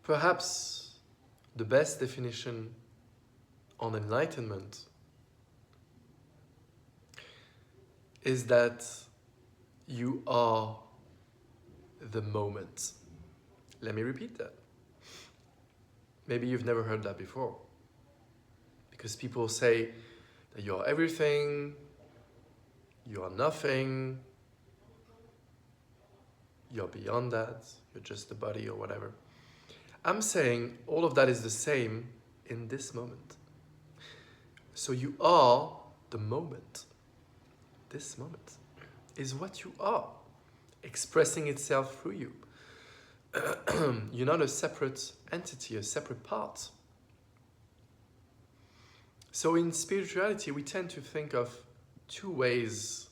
Perhaps the best definition on enlightenment is that you are the moment. Let me repeat that. Maybe you've never heard that before. Because people say that you are everything, you are nothing, you're beyond that, you're just a body or whatever. I'm saying all of that is the same in this moment. So you are the moment. This moment is what you are, expressing itself through you. You're not a separate entity, a separate part. So in spirituality, we tend to think of two ways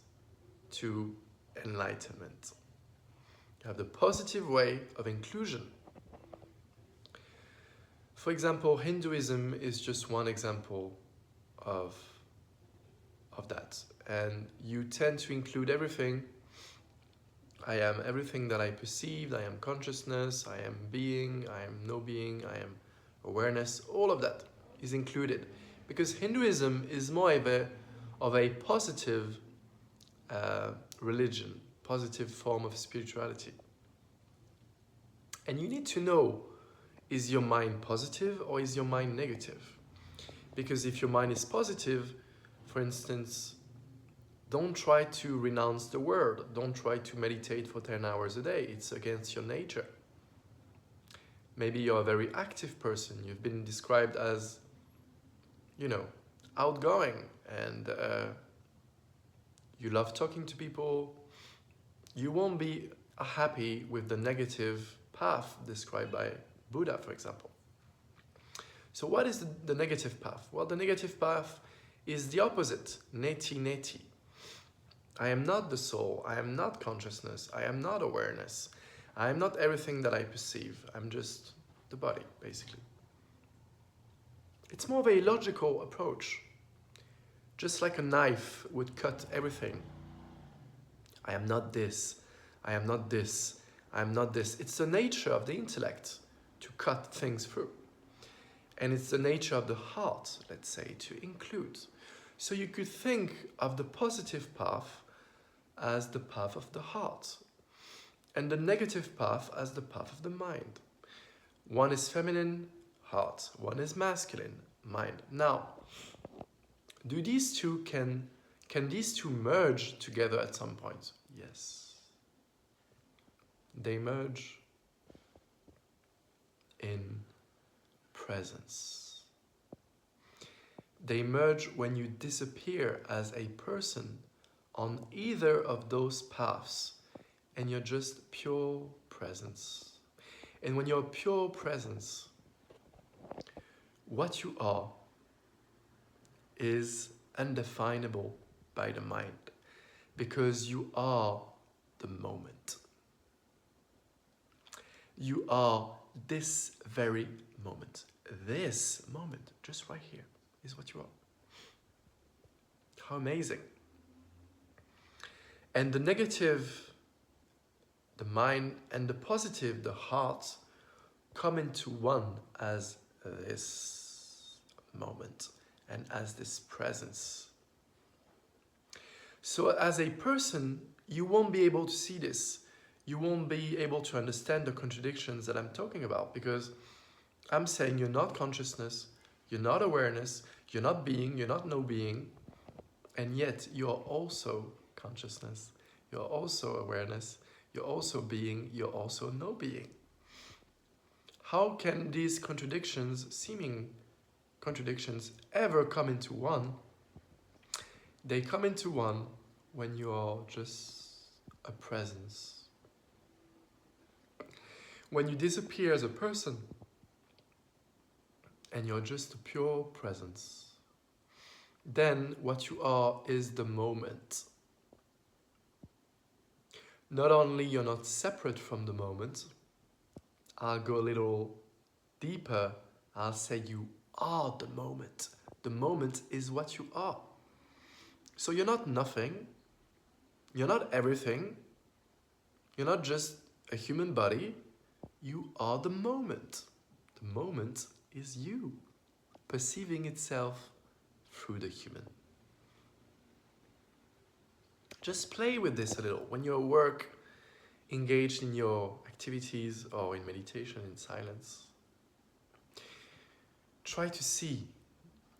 to enlightenment. You have the positive way of inclusion. For example, Hinduism is just one example of that. And you tend to include everything. I am everything that I perceived, I am consciousness, I am being, I am no being, I am awareness. All of that is included. Because Hinduism is more of a positive religion, positive form of spirituality. And you need to know, is your mind positive or is your mind negative? Because if your mind is positive, for instance, don't try to renounce the world. Don't try to meditate for 10 hours a day. It's against your nature. Maybe you're a very active person. You've been described as, outgoing, and you love talking to people. You won't be happy with the negative path described by Buddha, for example. So what is the negative path? Well, the negative path is the opposite, neti. I am not the soul, I am not consciousness, I am not awareness, I am not everything that I perceive, I'm just the body, basically. It's more of a logical approach, just like a knife would cut everything. I am not this, I am not this, I am not this. It's the nature of the intellect to cut things through. And it's the nature of the heart, let's say, to include. So you could think of the positive path as the path of the heart, and the negative path as the path of the mind. One is feminine, heart. One is masculine, mind. Now, do these two can these two merge together at some point? Yes. They merge in presence. They merge when you disappear as a person on either of those paths, and you're just pure presence. And when you're pure presence, what you are is undefinable by the mind, because you are the moment. You are this very moment. This moment, just right here, is what you are. How amazing. And the negative, the mind, and the positive, the heart, come into one as this moment and as this presence. So as a person, you won't be able to see this. You won't be able to understand the contradictions that I'm talking about, because I'm saying you're not consciousness, you're not awareness, you're not being, you're not no being, and yet you're also consciousness, you're also awareness, you're also being, you're also no being. How can these contradictions, seeming contradictions, ever come into one? They come into one when you are just a presence. When you disappear as a person and you're just a pure presence, then what you are is the moment. Not only you're not separate from the moment, I'll go a little deeper. I'll say you are the moment. The moment is what you are. So you're not nothing. You're not everything. You're not just a human body. You are the moment. The moment is you, perceiving itself through the human. Just play with this a little. When you're at work, engaged in your activities or in meditation, in silence, try to see,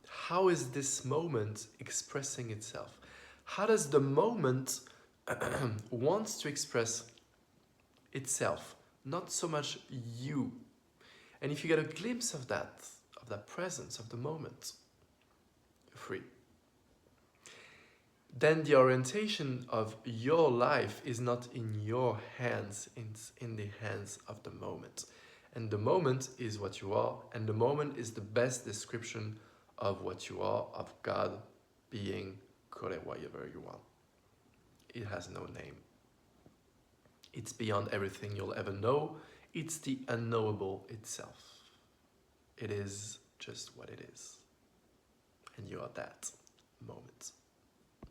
how is this moment expressing itself? How does the moment wants to express itself, not so much you? And if you get a glimpse of that presence, of the moment, you're free. Then the orientation of your life is not in your hands, it's in the hands of the moment. And the moment is what you are, and the moment is the best description of what you are, of God, being, call it whatever you want. It has no name. It's beyond everything you'll ever know. It's the unknowable itself. It is just what it is. And you are that moment.